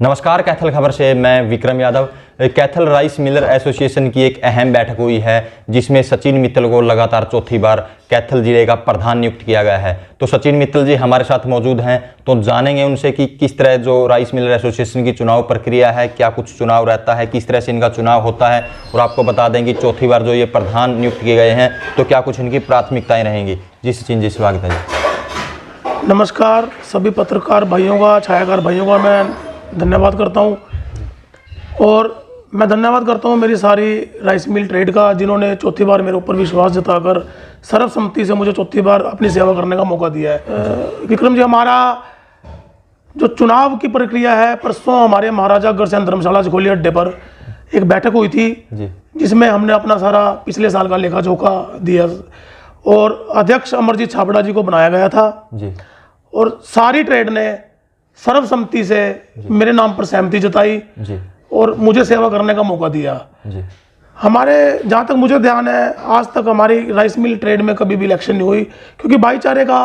नमस्कार, कैथल खबर से मैं Vikram Yadav. Kaithal rice Miller association की एक अहम बैठक हुई है जिसमें सचिन मित्तल को लगातार चौथी बार कैथल जिले का प्रधान नियुक्त किया गया है। तो सचिन मित्तल जी हमारे साथ मौजूद हैं, तो जानेंगे उनसे कि किस तरह जो राइस मिलर एसोसिएशन की चुनाव प्रक्रिया है, क्या कुछ चुनाव रहता है, किस तरह से इनका चुनाव होता है, और आपको बता दें कि चौथी बार जो ये प्रधान नियुक्त किए गए हैं तो क्या कुछ इनकी प्राथमिकताएँ रहेंगी। जी सचिन जी, स्वागत है जी। नमस्कार सभी पत्रकार भाइयों का, छायाकार भाइयों का मैं धन्यवाद करता हूं, और मैं धन्यवाद करता हूं मेरी सारी राइस मिल ट्रेड का, जिन्होंने चौथी बार मेरे ऊपर विश्वास जताकर सर्वसम्मति से मुझे चौथी बार अपनी सेवा करने का मौका दिया है। विक्रम जी, हमारा जो चुनाव की प्रक्रिया है, परसों हमारे महाराजा अग्रसेन धर्मशाला चिखोली अड्डे पर एक बैठक हुई थी जिसमें हमने अपना सारा पिछले साल का लेखा जोखा दिया और अध्यक्ष अमरजीत छाबड़ा जी को बनाया गया था जी। और सारी ट्रेड ने सर्वसम्मति से मेरे नाम पर सहमति जताई जी। और मुझे सेवा करने का मौका दिया जी। हमारे जहाँ तक मुझे ध्यान है, आज तक हमारी राइस मिल ट्रेड में कभी भी इलेक्शन नहीं हुई, क्योंकि भाईचारे का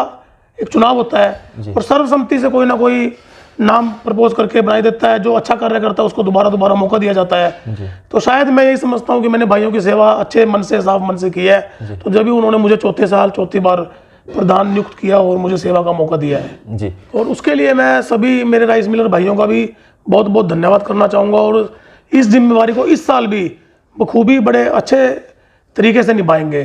एक चुनाव होता है और सर्वसम्मति से कोई ना कोई नाम प्रपोज करके बनाई देता है। जो अच्छा कार्य करता है उसको दोबारा मौका दिया जाता है। तो शायद मैं यही समझता हूँ कि मैंने भाइयों की सेवा अच्छे मन से, साफ मन से की है, तो जब भी उन्होंने मुझे चौथी बार प्रधान नियुक्त किया और मुझे सेवा का मौका दिया है जी। और उसके लिए मैं सभी मेरे राइस मिलर भाइयों का भी बहुत बहुत धन्यवाद करना चाहूँगा, और इस जिम्मेवारी को इस साल भी बखूबी बड़े अच्छे तरीके से निभाएंगे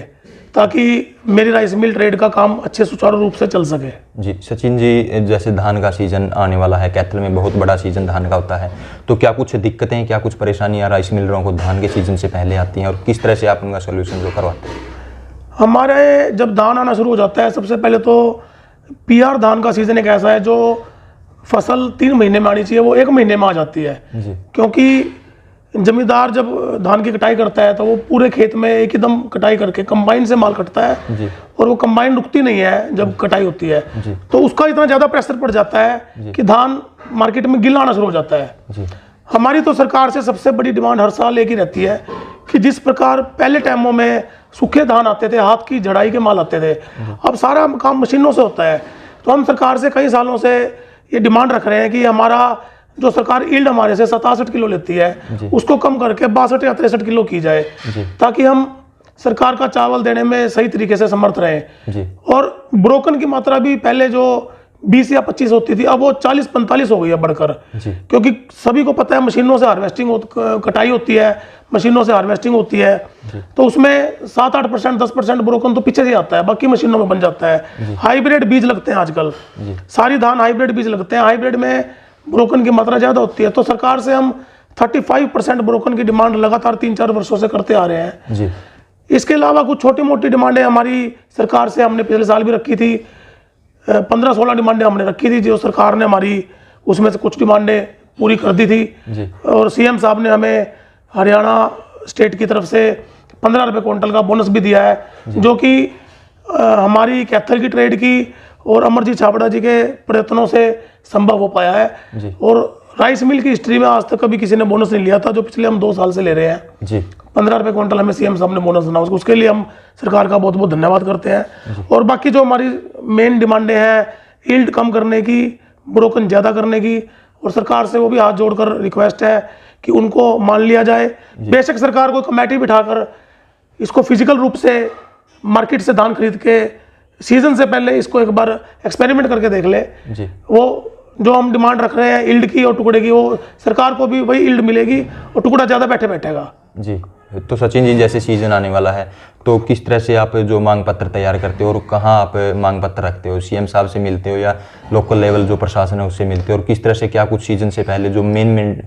ताकि मेरी राइस मिल ट्रेड का काम अच्छे सुचारू रूप से चल सके जी। सचिन जी, जैसे धान का सीजन आने वाला है, कैथल में बहुत बड़ा सीजन धान का होता है, तो क्या कुछ दिक्कतें, क्या कुछ परेशानियां राइस मिलरों को धान के सीजन से पहले आती हैं, और किस तरह से आप उनका सोल्यूशन जो करवाते हैं? हमारे जब धान आना शुरू हो जाता है, सबसे पहले तो पीआर धान का सीज़न एक ऐसा है जो फसल 3 महीने में आनी चाहिए, वो 1 महीने में आ जाती है जी। क्योंकि जमींदार जब धान की कटाई करता है तो वो पूरे खेत में एक एकदम कटाई करके कंबाइन से माल कटता है जी। और वो कंबाइन रुकती नहीं है जब कटाई होती है जी। तो उसका इतना ज़्यादा प्रेशर पड़ जाता है कि धान मार्केट में गिल आना शुरू हो जाता है जी। हमारी तो सरकार से सबसे बड़ी डिमांड हर साल एक ही रहती है कि जिस प्रकार पहले टाइमों में सूखे धान आते थे, हाथ की जड़ाई के माल आते थे, अब सारा काम मशीनों से होता है। तो हम सरकार से कई सालों से ये डिमांड रख रहे हैं कि हमारा जो सरकार यील्ड हमारे से 67 किलो लेती है उसको कम करके 62 या 63 किलो की जाए, ताकि हम सरकार का चावल देने में सही तरीके से समर्थ रहें। और ब्रोकन की मात्रा भी पहले जो 20 या 25 होती थी, अब वो 40-45 हो गई है बढ़कर, क्योंकि सभी को पता है मशीनों से हार्वेस्टिंग कटाई होती है, मशीनों से हार्वेस्टिंग होती है, तो उसमें 7-8%, 10% ब्रोकन तो पीछे से आता है, बाकी मशीनों में बन जाता है। हाइब्रिड बीज लगते हैं आजकल, सारी धान हाइब्रिड बीज लगते हैं, हाइब्रिड में ब्रोकन की मात्रा ज़्यादा होती है। तो सरकार से हम 35% ब्रोकन की डिमांड लगातार 3-4 वर्षों से करते आ रहे हैं जी। इसके अलावा कुछ छोटी मोटी डिमांडें हमारी सरकार से हमने पिछले साल भी रखी थी, 15-16 डिमांडें हमने रखी थी, जो सरकार ने हमारी उसमें से कुछ डिमांडें पूरी कर दी थी जी। और सीएम साहब ने हमें हरियाणा स्टेट की तरफ से 15 रुपये क्विंटल का बोनस भी दिया है, जो कि हमारी कैथल की ट्रेड की और अमरजीत छाबड़ा जी के प्रयत्नों से संभव हो पाया है। और राइस मिल की हिस्ट्री में आज तक कभी किसी ने बोनस नहीं लिया था, जो पिछले हम 2 साल से ले रहे हैं जी। 15 रुपये क्विंटल हमें सीएम साहब ने बोनस देना, उसके लिए हम सरकार का बहुत बहुत धन्यवाद करते हैं। और बाकी जो हमारी मेन डिमांडें हैं, यील्ड कम करने की, ब्रोकन ज़्यादा करने की, और सरकार से वो भी हाथ जोड़कर रिक्वेस्ट है कि उनको मान लिया जाए। बेशक सरकार को कमेटी बिठाकर इसको फिजिकल रूप से मार्केट से धान खरीद के सीजन से पहले इसको एक बार एक्सपेरिमेंट करके देख ले जी। वो जो हम डिमांड रख रहे हैं यील्ड की और टुकड़े की, वो सरकार को भी वही यील्ड मिलेगी और टुकड़ा ज़्यादा बैठेगा जी। तो सचिन जी, जैसे सीजन आने वाला है तो किस तरह से आप जो मांग पत्र तैयार करते हो और कहाँ आप मांग पत्र रखते हो? सीएम साहब से मिलते हो या लोकल लेवल जो प्रशासन है उससे मिलते हो? और किस तरह से, क्या कुछ सीजन से पहले जो मेन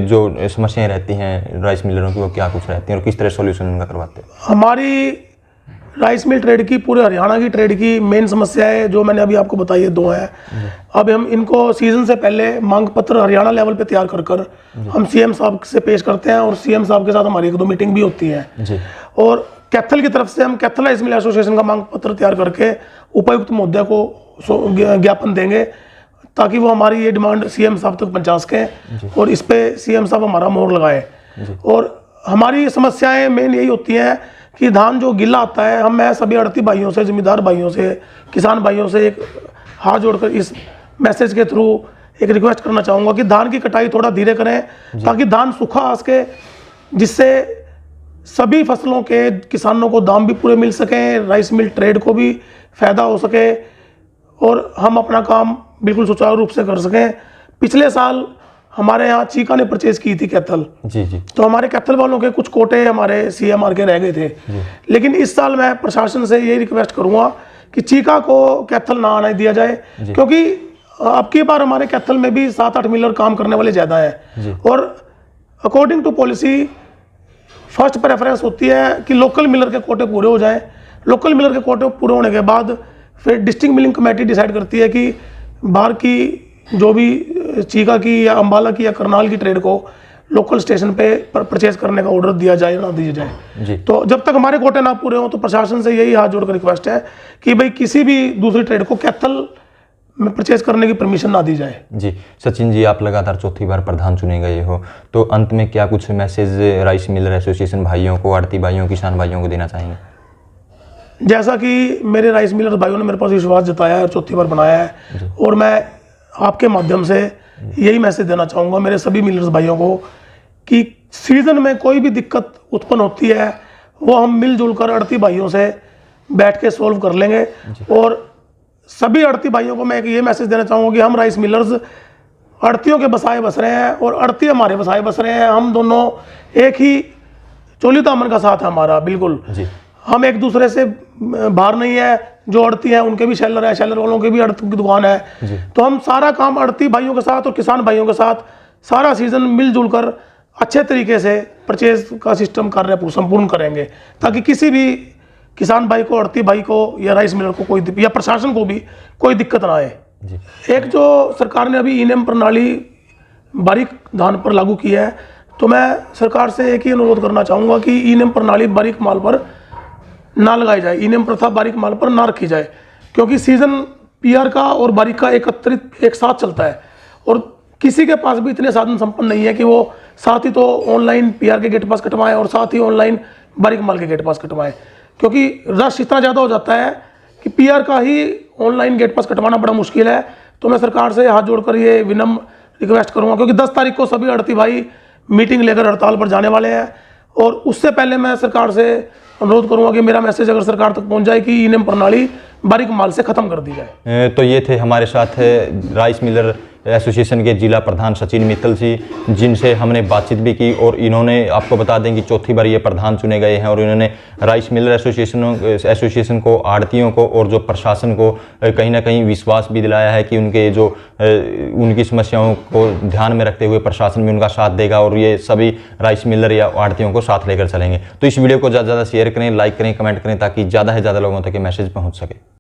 जो समस्याएं रहती हैं राइस मिलरों की, वो क्या कुछ रहती हैं और किस तरह सोल्यूशन उनका करवाते हो? हमारी राइस मिल ट्रेड की, पूरे हरियाणा की ट्रेड की मेन समस्याएं जो मैंने अभी आपको बताई है 2 हैं। अब हम इनको सीजन से पहले मांग पत्र हरियाणा लेवल पे तैयार कर हम सीएम साहब से पेश करते हैं, और सीएम साहब के साथ हमारी 1-2 मीटिंग भी होती है जी। और कैथल की तरफ से हम कैथल राइस मिल एसोसिएशन का मांग पत्र तैयार करके उपायुक्त महोदय को ज्ञापन देंगे, ताकि वो हमारी ये डिमांड सीएम साहब तक पहुँचा सकें और इस पर सीएम साहब हमारा मोहर लगाए। और हमारी समस्याएं मेन यही होती हैं कि धान जो गिला आता है, मैं सभी आड़ती भाइयों से, जमींदार भाइयों से, किसान भाइयों से एक हाथ जोड़कर इस मैसेज के थ्रू एक रिक्वेस्ट करना चाहूँगा कि धान की कटाई थोड़ा धीरे करें, ताकि धान सूखा आ सके, जिससे सभी फसलों के किसानों को दाम भी पूरे मिल सकें, राइस मिल ट्रेड को भी फ़ायदा हो सके और हम अपना काम बिल्कुल सुचारू रूप से कर सकें। पिछले साल हमारे यहाँ चीका ने परचेज की थी कैथल, जी जी, तो हमारे कैथल वालों के कुछ कोटे हमारे सीएमआर के रह गए थे। लेकिन इस साल मैं प्रशासन से यही रिक्वेस्ट करूँगा कि चीका को कैथल ना आने दिया जाए, क्योंकि अब की बार हमारे कैथल में भी 7-8 मिलर काम करने वाले ज़्यादा हैं, और according to policy first preference होती है कि लोकल मिलर के कोटे पूरे हो जाएं। लोकल मिलर के कोटे पूरे होने के बाद फिर डिस्ट्रिक्ट मिलिंग कमेटी डिसाइड करती है कि बाहर की जो भी चीका की या अम्बाला की या करनाल की ट्रेड को लोकल स्टेशन पे परचेज करने का ऑर्डर दिया जाए या ना दिया जाए। तो जब तक हमारे कोटे ना पूरे हों, तो प्रशासन से यही हाथ जोड़कर रिक्वेस्ट है कि भाई किसी भी दूसरी ट्रेड को कैथल में परचेज करने की परमिशन ना दी जाए। जी सचिन जी, आप लगातार चौथी बार प्रधान चुने गए हो, तो अंत में क्या कुछ मैसेज राइस मिलर एसोसिएशन भाइयों को, आड़ती भाइयों, किसान भाइयों को देना चाहेंगे? जैसा कि मेरे राइस मिलर भाइयों ने मेरे पास विश्वास जताया है और चौथी बार बनाया है, और मैं आपके माध्यम से यही मैसेज देना चाहूँगा मेरे सभी मिलर्स भाइयों को कि सीज़न में कोई भी दिक्कत उत्पन्न होती है वो हम मिलजुल कर आड़ती भाइयों से बैठ के सॉल्व कर लेंगे। और सभी आड़ती भाइयों को मैं एक ये मैसेज देना चाहूँगा कि हम राइस मिलर्स आड़तियों के बसाए बस रहे हैं और आड़ती हमारे बसाए बस रहे हैं। हम दोनों एक ही चोली दामन का साथ है हमारा, बिल्कुल हम एक दूसरे से बाहर नहीं है। जो आड़ती है उनके भी शेलर है, शेलर वालों के भी आड़ती की दुकान है, तो हम सारा काम आड़ती भाइयों के साथ और किसान भाइयों के साथ सारा सीजन मिलजुल कर अच्छे तरीके से परचेज का सिस्टम कार्य संपूर्ण करेंगे, ताकि किसी भी किसान भाई को, आड़ती भाई को या राइस मिलर को कोई या प्रशासन को भी कोई दिक्कत ना आए। एक जो सरकार ने अभी ई-नेम प्रणाली बारीक धान पर लागू की है, तो मैं सरकार से एक ही अनुरोध करना चाहूँगा कि ई-नेम प्रणाली बारीक माल पर ना लगाई जाए, ई-नेम प्रथा बारीक माल पर ना रखी जाए, क्योंकि सीजन पीआर का और बारीक का एकत्रित एक साथ चलता है, और किसी के पास भी इतने साधन संपन्न नहीं है कि वो साथ ही तो ऑनलाइन पीआर के गेट पास कटवाएं और साथ ही ऑनलाइन बारीक माल के गेट पास कटवाएं, क्योंकि रश इतना ज़्यादा हो जाता है कि पीआर का ही ऑनलाइन गेट पास कटवाना बड़ा मुश्किल है। तो मैं सरकार से हाथ जोड़कर ये विनम्र रिक्वेस्ट करूँगा, क्योंकि 10 तारीख को सभी आड़ती भाई मीटिंग लेकर हड़ताल पर जाने वाले हैं, और उससे पहले मैं सरकार से अनुरोध करूंगा कि मेरा मैसेज अगर सरकार तक पहुंच जाए कि ई-नेम प्रणाली बारीक माल से खत्म कर दी जाए। तो ये थे हमारे साथ राइस मिलर एसोसिएशन के जिला प्रधान सचिन मित्तल जी, जिनसे हमने बातचीत भी की, और इन्होंने आपको बता दें कि चौथी बार ये प्रधान चुने गए हैं, और इन्होंने राइस मिलर एसोसिएशन को, आड़तियों को और जो प्रशासन को कहीं ना कहीं विश्वास भी दिलाया है कि उनके जो उनकी समस्याओं को ध्यान में रखते हुए प्रशासन भी उनका साथ देगा, और ये सभी राइस मिलर या आड़तियों को साथ लेकर चलेंगे। तो इस वीडियो को ज़्यादा से ज़्यादा शेयर करें, लाइक करें, कमेंट करें, ताकि ज़्यादा से ज़्यादा लोगों तक ये मैसेज पहुँच सके।